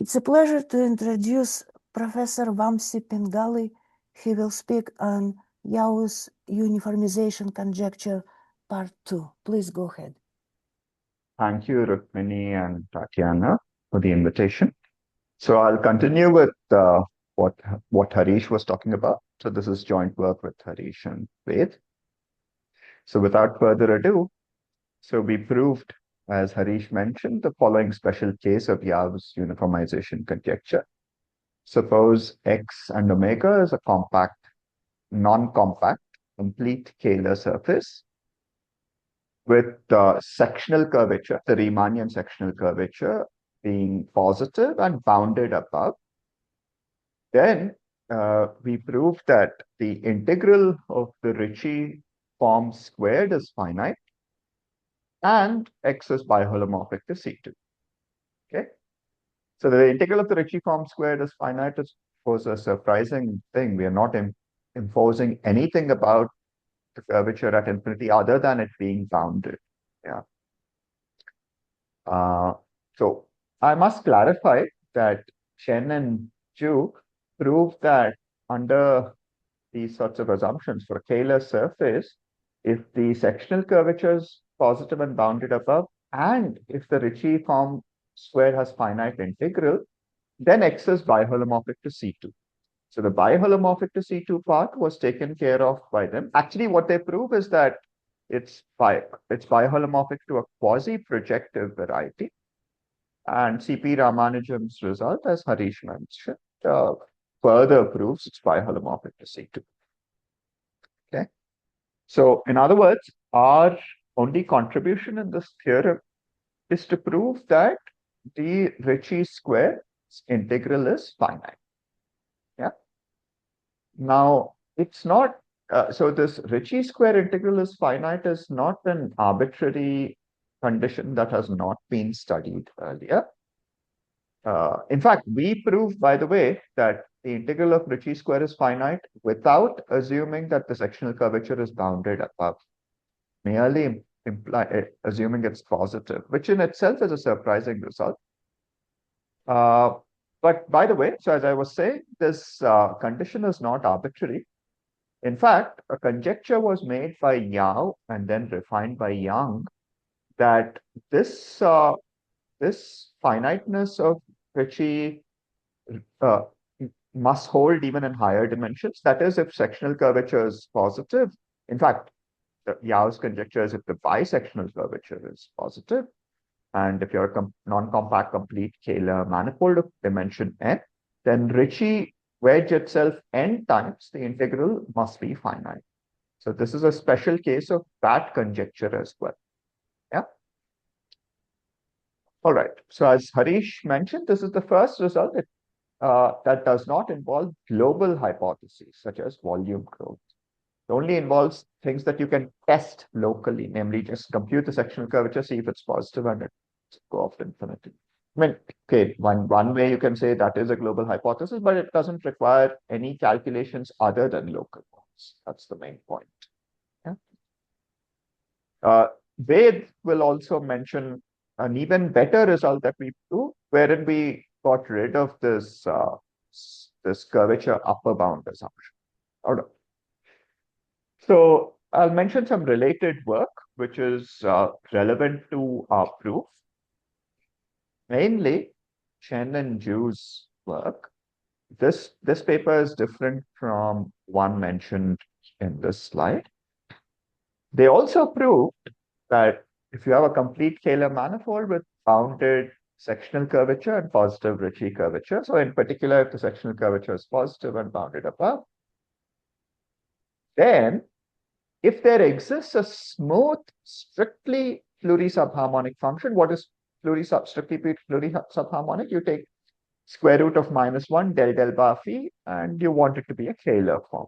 It's a pleasure to introduce Professor Vamsi Pengali. He will speak on Yau's uniformization conjecture, part 2. Please go ahead. Thank you, Rukmini and Tatiana, for the invitation. So I'll continue with what Harish was talking about. So this is joint work with Harish and Ved. So without further ado, so we proved, as Harish mentioned, the following special case of Yau's uniformization conjecture. Suppose X and omega is a compact, non-compact, complete Kähler surface with sectional curvature, the Riemannian sectional curvature being positive and bounded above. Then we proved that the integral of the Ricci form squared is finite and X is biholomorphic to C2. Okay. So the integral of the Ricci form squared is finite was a surprising thing. We are not imposing anything about the curvature at infinity other than it being bounded. Yeah. So I must clarify that Chen and Zhu proved that under these sorts of assumptions for a Kähler surface, if the sectional curvature is positive and bounded above, and if the Ricci form squared has finite integral, then X is biholomorphic to C2. So the biholomorphic to C2 part was taken care of by them. Actually, what they prove is that it's biholomorphic to a quasi-projective variety. And C.P. Ramanujan's result, as Harish mentioned, further proves it's biholomorphic to C2. Okay. So in other words, our only contribution in this theorem is to prove that the Ricci square integral is finite. Yeah. Now, it's not, so this Ricci square integral is finite is not an arbitrary condition that has not been studied earlier. In fact, we proved, by the way, that the integral of Ricci square is finite without assuming that the sectional curvature is bounded above, merely assuming it's positive, which in itself is a surprising result. But by the way, so as I was saying, this condition is not arbitrary. In fact, a conjecture was made by Yau and then refined by Young that this finiteness of Ricci must hold even in higher dimensions. That is, if sectional curvature is positive. In fact, Yau's conjecture is if the bisectional curvature is positive, and if you're a non-compact complete Kähler manifold of dimension n, then Ricci wedge itself n times the integral must be finite. So this is a special case of that conjecture as well. Yeah. All right. So as Harish mentioned, this is the first result that does not involve global hypotheses such as volume growth. It only involves things that you can test locally, namely just compute the sectional curvature, see if it's positive, and it go off to infinity. I mean, okay, one way you can say that is a global hypothesis, but it doesn't require any calculations other than local ones. That's the main point. Yeah. Ved will also mention an even better result that we proved, wherein we got rid of this this curvature upper bound assumption. All right. So I'll mention some related work which is relevant to our proof. Mainly, Chen and Zhu's work. This paper is different from one mentioned in this slide. They also proved that if you have a complete Kähler manifold with bounded sectional curvature and positive Ricci curvature, so in particular, if the sectional curvature is positive and bounded above, then if there exists a smooth, strictly plurisubharmonic function, what is strictly plurisubharmonic? You take square root of -1 del bar phi, and you want it to be a Kähler form.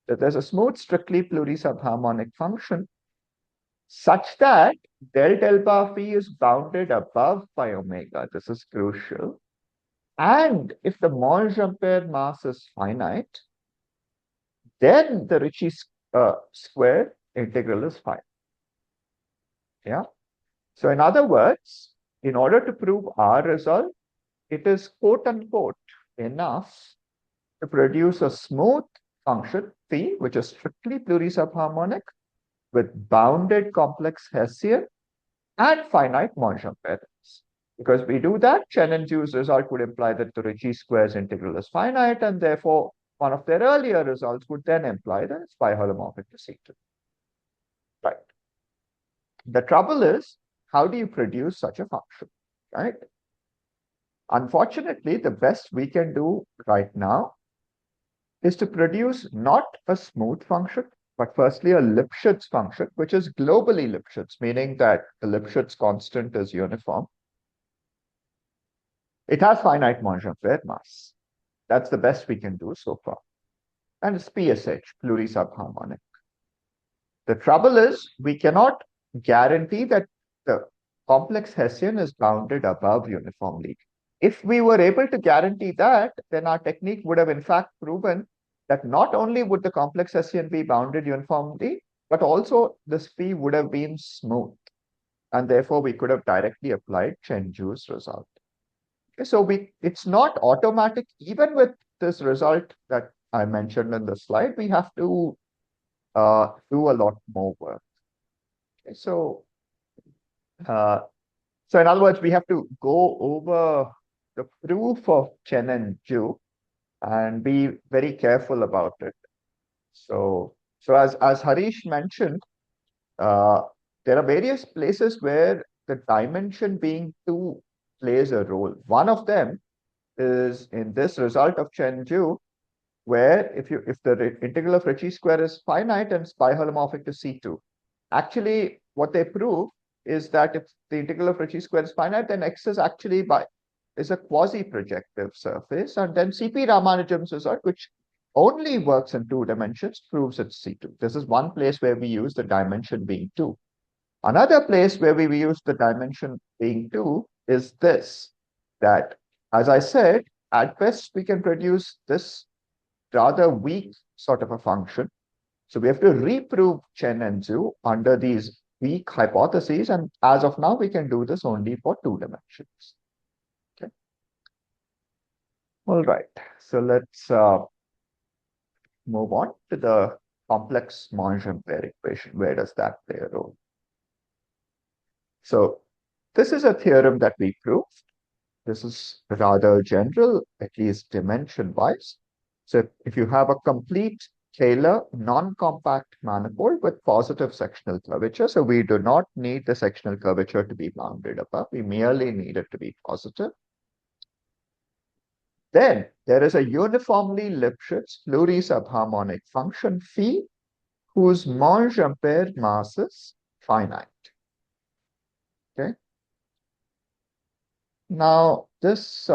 So there's a smooth, strictly plurisubharmonic function such that del bar phi is bounded above by omega. This is crucial. And if the Monge-Ampere mass is finite, then the Ricci square integral is finite. Yeah. So in other words, in order to prove our result, it is quote unquote enough to produce a smooth function phi, which is strictly plurisubharmonic with bounded complex Hessian and finite Monge pairs. Because we do that, Chen and Zhu's result would imply that the Ricci squares integral is finite, and therefore one of their earlier results would then imply that it's biholomorphic to C2. Right. The trouble is, how do you produce such a function, right? Unfortunately, the best we can do right now is to produce not a smooth function, but firstly a Lipschitz function, which is globally Lipschitz, meaning that the Lipschitz constant is uniform. It has finite Monge-Ampere mass. That's the best we can do so far. And it's PSH, plurisubharmonic. The trouble is, we cannot guarantee that the complex Hessian is bounded above uniformly. If we were able to guarantee that, then our technique would have in fact proven that not only would the complex Hessian be bounded uniformly, but also this phi would have been smooth. And therefore, we could have directly applied Chen-Zhu's result. Okay, so it's not automatic. Even with this result that I mentioned in the slide, we have to do a lot more work. Okay, so in other words, we have to go over the proof of Chen and Zhu and be very careful about it. So as Harish mentioned, there are various places where the dimension being 2 plays a role. One of them is in this result of Chen-Zhu, where if the integral of Ricci square is finite and it's biholomorphic to C2. Actually, what they prove is that if the integral of Ricci square is finite, then X is actually is a quasi-projective surface. And then C.P. Ramanujan's result, which only works in 2 dimensions, proves it's C2. This is one place where we use the dimension being 2. Another place where we use the dimension being 2 is this, that, as I said, at best we can produce this rather weak sort of a function. So we have to reprove Chen and Zhu under these weak hypotheses. And as of now, we can do this only for 2 dimensions. Okay. All right. So let's move on to the complex Monge-Ampere equation. Where does that play a role? So this is a theorem that we proved. This is rather general, at least dimension-wise. So if you have a complete scalar non-compact manifold with positive sectional curvature, so we do not need the sectional curvature to be bounded above, we merely need it to be positive. Then there is a uniformly Lipschitz plurisubharmonic function phi whose Monge-Ampere mass is finite. Okay. Now this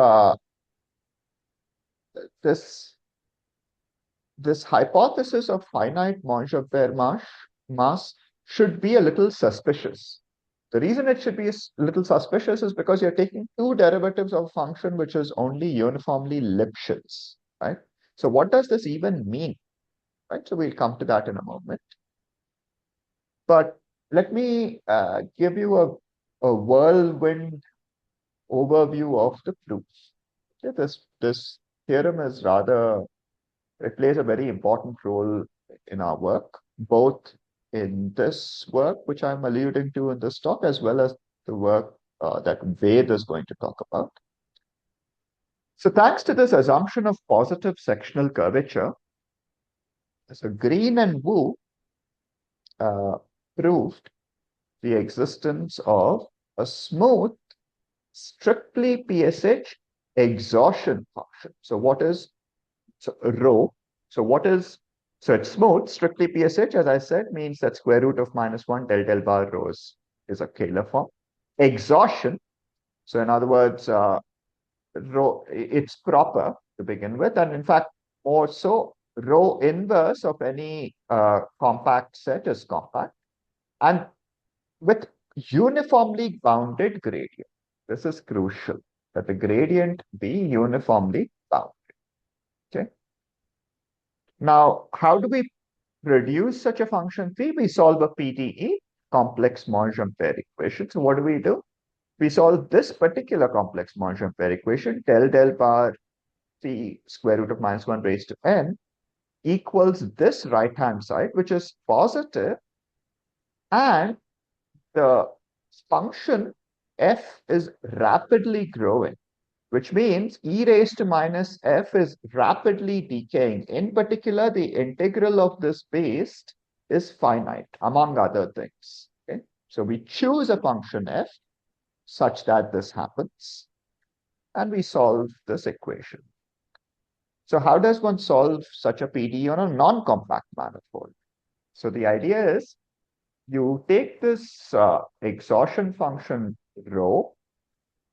hypothesis of finite Monge-Ampere mass should be a little suspicious. The reason it should be a little suspicious is because you're taking 2 derivatives of a function which is only uniformly Lipschitz, right? So what does this even mean, right? So we'll come to that in a moment. But let me give you a whirlwind overview of the proof. Okay, this theorem is it plays a very important role in our work, both in this work, which I'm alluding to in this talk, as well as the work that Ved is going to talk about. So thanks to this assumption of positive sectional curvature, so Green and Wu proved the existence of a smooth, strictly PSH exhaustion function. So what is rho? So it's smooth, strictly PSH, as I said, means that square root of -1 del bar rho is a scalar form. Exhaustion, so in other words, rho, it's proper to begin with, and in fact, more so, rho inverse of any compact set is compact, and with uniformly bounded gradient. This is crucial, that the gradient be uniformly bounded. Okay. Now, how do we produce such a function phi? We solve a PDE, complex Monge-Ampere equation. So what do? we solve this particular complex Monge-Ampere equation, del bar phi square root of minus 1 raised to n equals this right-hand side, which is positive, and the function f is rapidly growing, which means e raised to minus f is rapidly decaying. In particular, the integral of this base is finite, among other things. Okay? So we choose a function f such that this happens, and we solve this equation. So how does one solve such a PDE on a non-compact manifold? So the idea is you take this exhaustion function rho,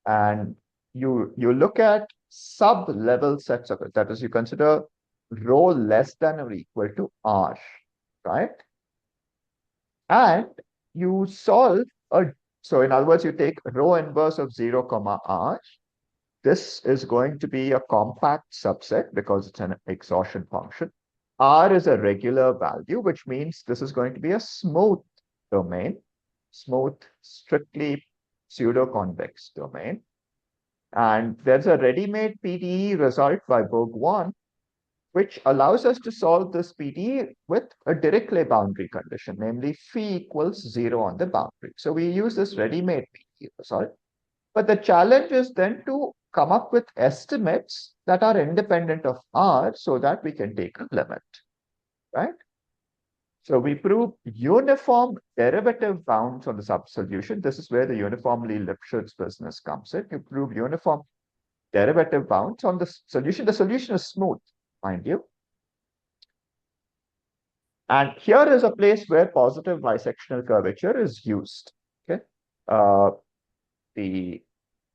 and you look at sub-level sets of it. That is, you consider rho less than or equal to r, right? And you solve so in other words, you take rho inverse of 0, r. This is going to be a compact subset because it's an exhaustion function. R is a regular value, which means this is going to be a smooth domain, smooth, strictly pseudo-convex domain. And there's a ready-made PDE result by Bourg-1, which allows us to solve this PDE with a Dirichlet boundary condition, namely phi equals 0 on the boundary. So we use this ready-made PDE result. But the challenge is then to come up with estimates that are independent of R so that we can take a limit, right? So we prove uniform derivative bounds on the subsolution. This is where the uniformly Lipschitz business comes in. You prove uniform derivative bounds on the solution. The solution is smooth, mind you. And here is a place where positive bisectional curvature is used. Okay, the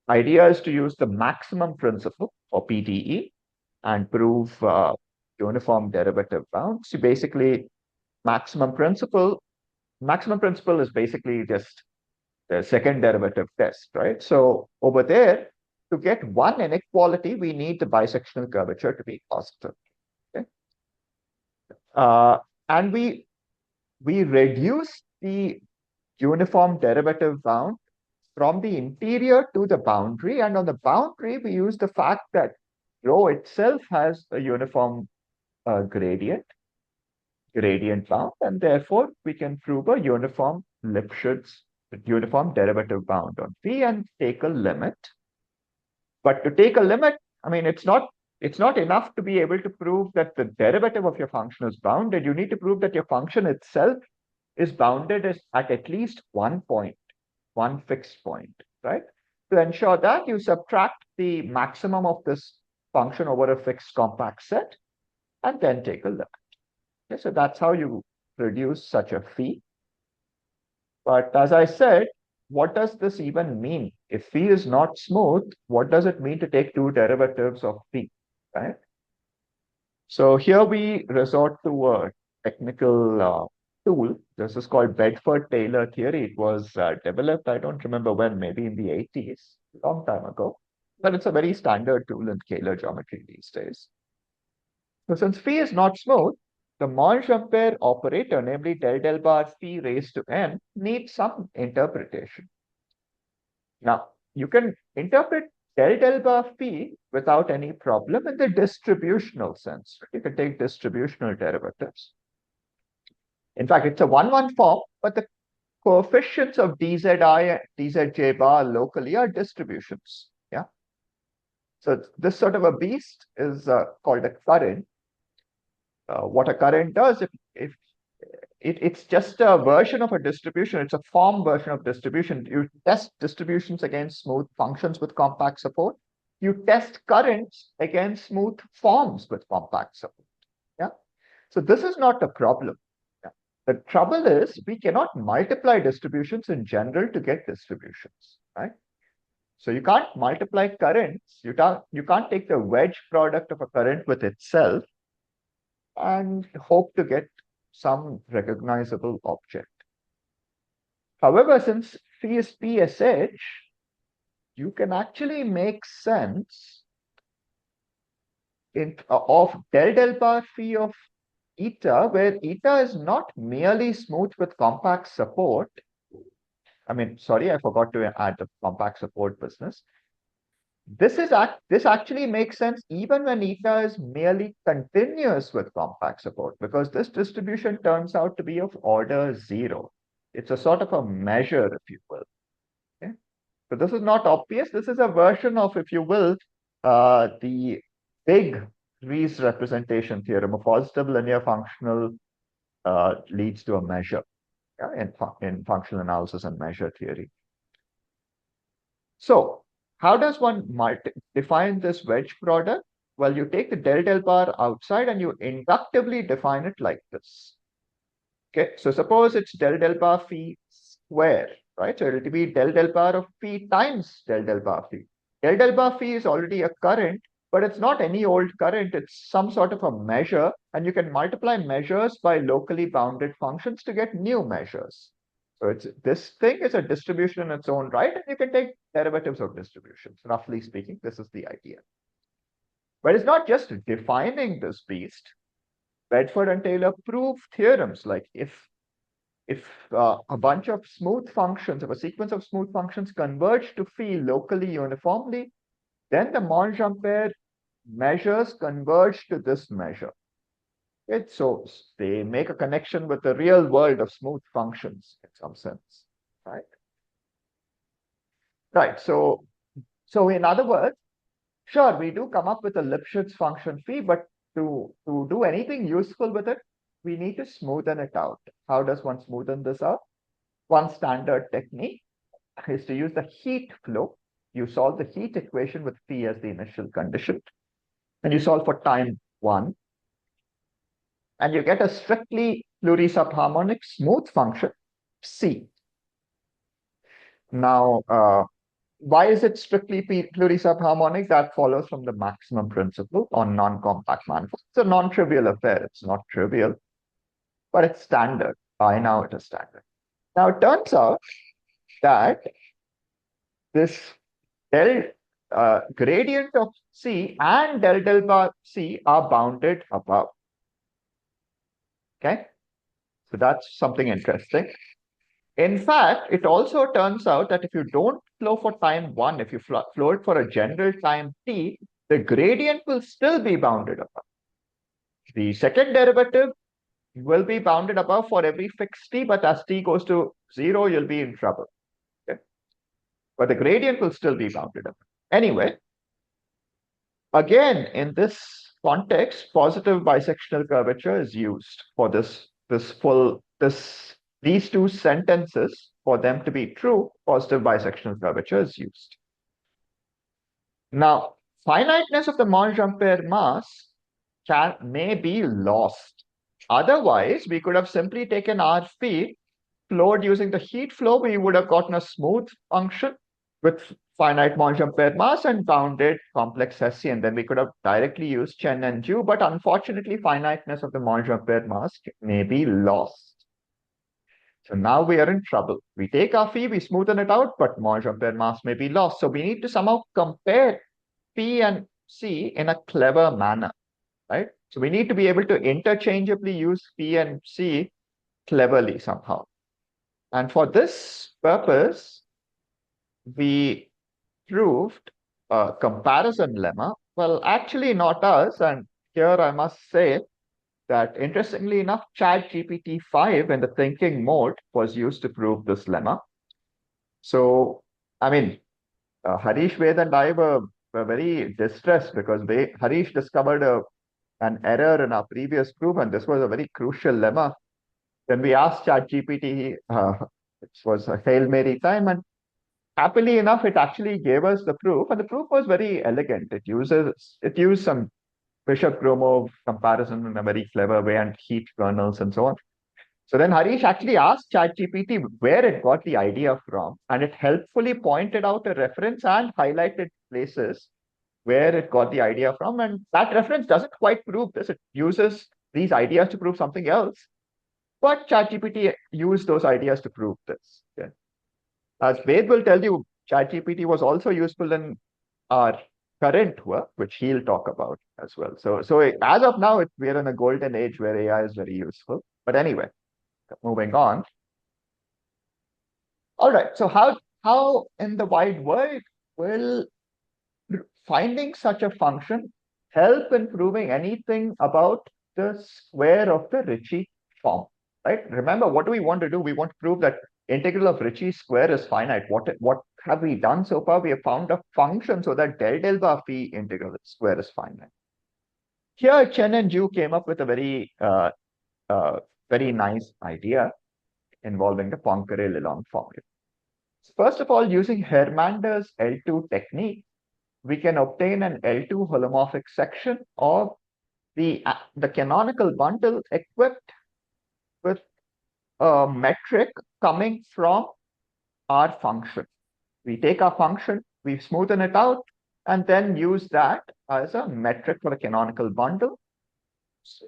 idea is to use the maximum principle for PDE and prove uniform derivative bounds. So basically, maximum principle is basically just the second derivative test, right? So over there, to get one inequality, we need the bisectional curvature to be positive. Okay, and we reduce the uniform derivative bound from the interior to the boundary, and on the boundary, we use the fact that rho itself has a uniform gradient bound, and therefore we can prove a uniform Lipschitz uniform derivative bound on phi and take a limit. But to take a limit, I mean, it's not enough to be able to prove that the derivative of your function is bounded. You need to prove that your function itself is bounded at least one point, one fixed point, right? To ensure that, you subtract the maximum of this function over a fixed compact set and then take a limit. Okay, so that's how you produce such a phi. But as I said, what does this even mean? If phi is not smooth, what does it mean to take two derivatives of phi, right? So here we resort to a technical tool. This is called Bedford-Taylor theory. It was developed, I don't remember when, maybe in the 80s, a long time ago. But it's a very standard tool in scalar geometry these days. So since phi is not smooth, the Monge-Ampere operator, namely del bar phi raised to n, needs some interpretation. Now, you can interpret del bar phi without any problem in the distributional sense. You can take distributional derivatives. In fact, it's a 1-1 form, but the coefficients of dzi and dzj bar locally are distributions. Yeah. So this sort of a beast is called a current. What a current does, if it's just a version of a distribution, it's a form version of distribution. You test distributions against smooth functions with compact support. You test currents against smooth forms with compact support. Yeah. So this is not a problem. Yeah. The trouble is we cannot multiply distributions in general to get distributions, right? So you can't multiply currents. You can't take the wedge product of a current with itself and hope to get some recognizable object. However, since phi is PSH, you can actually make sense of del bar phi of eta, where eta is not merely smooth with compact support, I mean, sorry, I forgot to add the compact support business. This actually makes sense even when eta is merely continuous with compact support, because this distribution turns out to be of order 0. It's a sort of a measure, if you will. Okay? So this is not obvious. This is a version of, if you will, the big Riesz representation theorem. A positive linear functional leads to a measure, yeah, in functional analysis and measure theory. So how does one define this wedge product? Well, you take the del bar outside and you inductively define it like this. Okay, so suppose it's del bar phi square, right? So it'll be del bar of phi times del bar phi. Del bar phi is already a current, but it's not any old current. It's some sort of a measure, and you can multiply measures by locally bounded functions to get new measures. So this thing is a distribution in its own right, and you can take derivatives of distributions. Roughly speaking, this is the idea. But it's not just defining this beast. Bedford and Taylor prove theorems like if a bunch of smooth functions, if a sequence of smooth functions converge to phi locally uniformly, then the Monge-Ampere measures converge to this measure. So they make a connection with the real world of smooth functions in some sense, right? Right. So in other words, sure, we do come up with a Lipschitz function phi, but to do anything useful with it, we need to smoothen it out. How does one smoothen this out? One standard technique is to use the heat flow. You solve the heat equation with phi as the initial condition, and you solve for time 1. And you get a strictly plurisubharmonic smooth function, C. Now, why is it strictly plurisubharmonic? That follows from the maximum principle on non-compact manifolds. It's a non-trivial affair. It's not trivial, but it's standard. By now, it is standard. Now, it turns out that this gradient of C and del bar C are bounded above. Okay, so that's something interesting. In fact, it also turns out that if you don't flow for time 1, if you flow it for a general time t, the gradient will still be bounded above. The second derivative will be bounded above for every fixed t, but as t goes to 0, you'll be in trouble. Okay? But the gradient will still be bounded above. Anyway, again, in this context, positive bisectional curvature is used for these two sentences. For them to be true, positive bisectional curvature is used. Now, finiteness of the Monge-Ampere mass may be lost. Otherwise, we could have simply taken R phi, flowed using the heat flow, we would have gotten a smooth function with finite Monge-Ampere mass and bounded complex Hessian. Then we could have directly used Chen and Ju, but unfortunately, finiteness of the Monge-Ampere mass may be lost. So now we are in trouble. We take our phi, we smoothen it out, but Monge-Ampere mass may be lost. So we need to somehow compare P and C in a clever manner, right? So we need to be able to interchangeably use P and C cleverly somehow. And for this purpose, we proved a comparison lemma. Well, actually not us. And here I must say that interestingly enough, ChatGPT 5 in the thinking mode was used to prove this lemma. So, I mean, Harish, Ved, and I were very distressed because Harish discovered an error in our previous proof, and this was a very crucial lemma. Then we asked ChatGPT, it was a Hail Mary time, and happily enough, it actually gave us the proof, and the proof was very elegant. It used some Bishop-Gromov comparison in a very clever way and heat kernels and so on. So then Harish actually asked ChatGPT where it got the idea from, and it helpfully pointed out a reference and highlighted places where it got the idea from. And that reference doesn't quite prove this. It uses these ideas to prove something else. But ChatGPT used those ideas to prove this. Okay? As Ved will tell you, ChatGPT was also useful in our current work, which he'll talk about as well. So as of now, we're in a golden age where AI is very useful. But anyway, moving on. All right. So how in the wide world will finding such a function help in proving anything about the square of the Ricci form? Right? Remember, what do we want to do? We want to prove that integral of Ricci square is finite. What have we done so far? We have found a function so that del bar phi integral square is finite. Here, Chen and Zhu came up with a uh, very nice idea involving the Poincare-Lelong formula. First of all, using Hermander's L2 technique, we can obtain an L2 holomorphic section of the canonical bundle equipped with a metric coming from our function. We take our function, we smoothen it out, and then use that as a metric for a canonical bundle,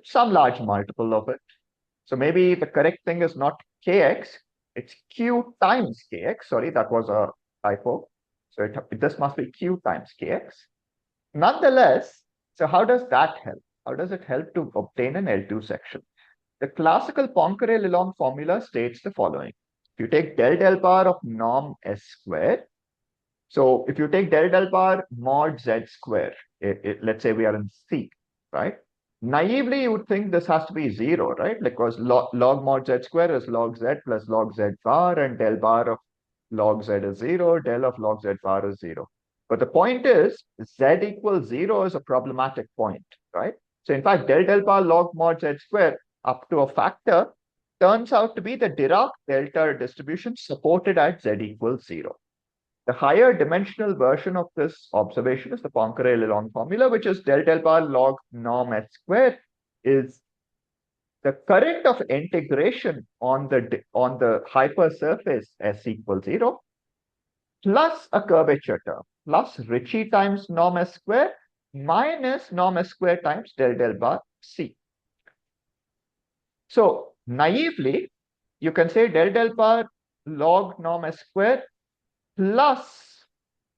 some large multiple of it. So maybe the correct thing is not kx, it's q times kx. Sorry, that was a typo. So this must be q times kx. Nonetheless, so how does that help? How does it help to obtain an L2 section? The classical Poincare-Lelong formula states the following. If you take del bar of norm s square, so if you take del bar mod z square, let's say we are in C, right? Naively, you would think this has to be 0, right? Because log mod z square is log z plus log z bar, and del bar of log z is 0, del of log z bar is 0. But the point is, z equals 0 is a problematic point, right? So in fact, del bar log mod z square up to a factor turns out to be the Dirac delta distribution supported at z equals 0. The higher dimensional version of this observation is the Poincare-Lelong formula, which is del bar log norm s square is the current of integration on the hypersurface s equals 0 plus a curvature term plus Ricci times norm s square minus norm s square times del bar c. So naively, you can say del bar log norm s square plus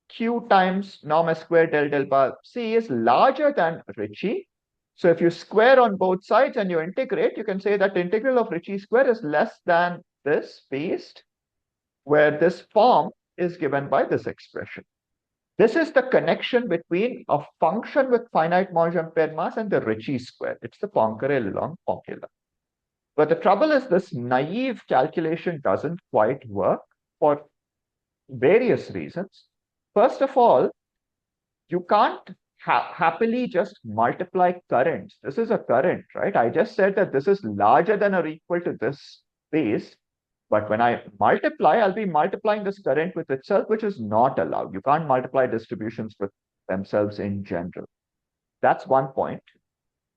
q times norm s square del bar c is larger than Ricci. So if you square on both sides and you integrate, you can say that the integral of Ricci square is less than this based, where this form is given by this expression. This is the connection between a function with finite Monge-Ampere mass and the Ricci square. It's the Poincare-Lelong formula. But the trouble is this naive calculation doesn't quite work for various reasons. First of all, you can't happily just multiply currents. This is a current, right? I just said that this is larger than or equal to this base. But when I multiply, I'll be multiplying this current with itself, which is not allowed. You can't multiply distributions with themselves in general. That's one point.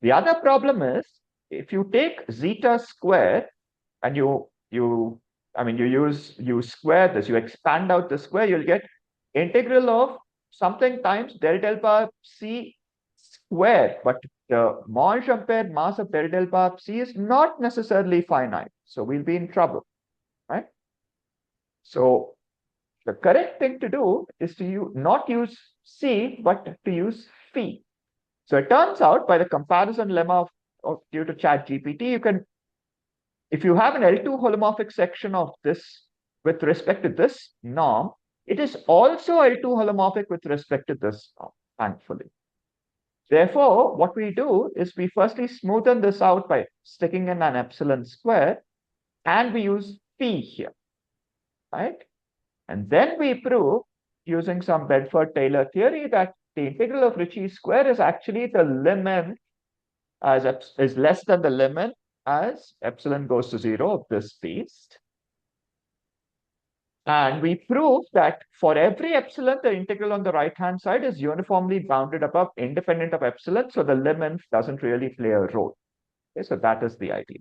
The other problem is if you take zeta square and you square this, you expand out the square, you'll get integral of something times del bar c square, but the Monge-Ampere mass of del bar c is not necessarily finite. So we'll be in trouble, right? So the correct thing to do is to not use c, but to use phi. So it turns out by the comparison lemma due to ChatGPT, you can, if you have an L2 holomorphic section of this with respect to this norm, it is also L2 holomorphic with respect to this norm, thankfully. Therefore, what we do is we firstly smoothen this out by sticking in an epsilon square, and we use phi here, right? And then we prove, using some Bedford-Taylor theory, that the integral of Ricci square is actually the limit is less than the limit as epsilon goes to 0 of this piece. And we prove that for every epsilon, the integral on the right-hand side is uniformly bounded above independent of epsilon. So the limit doesn't really play a role. Okay, so that is the idea.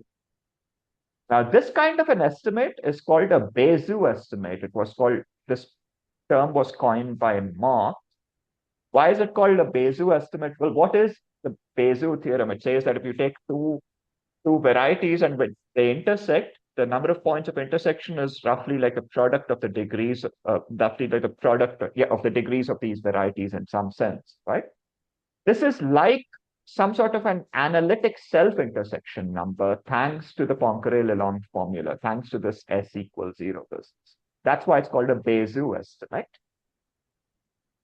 Now, this kind of an estimate is called a Bézout estimate. This term was coined by Marx. Why is it called a Bézout estimate? Well, what is the Bézout theorem? It says that if you take two varieties and when they intersect, the number of points of intersection is roughly like a product of the degrees, roughly like the product of the degrees of these varieties in some sense, right? This is like some sort of an analytic self-intersection number, thanks to the Poincare-Lelong formula, thanks to this S equals 0 business. That's why it's called a Bézout estimate.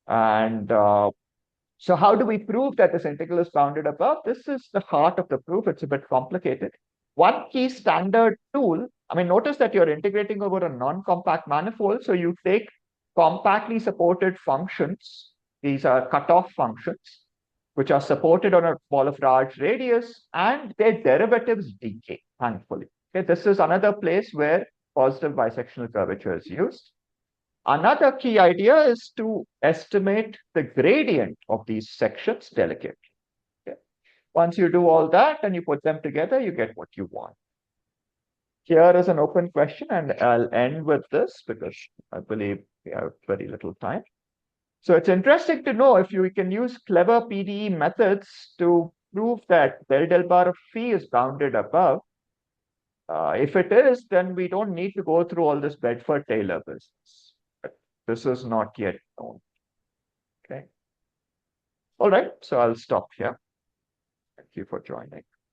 And so how do we prove that this integral is bounded above? This is the heart of the proof. It's a bit complicated. One key standard tool, I mean, notice that you're integrating over a non-compact manifold. So you take compactly supported functions. These are cutoff functions, which are supported on a ball of large radius, and their derivatives decay, thankfully. Okay, this is another place where positive bisectional curvature is used. Another key idea is to estimate the gradient of these sections delicately. Okay. Once you do all that and you put them together, you get what you want. Here is an open question, and I'll end with this because I believe we have very little time. So it's interesting to know if you can use clever PDE methods to prove that del bar of phi is bounded above. If it is, then we don't need to go through all this Bedford-Taylor business. But this is not yet known. Okay. All right. So I'll stop here. Thank you for joining.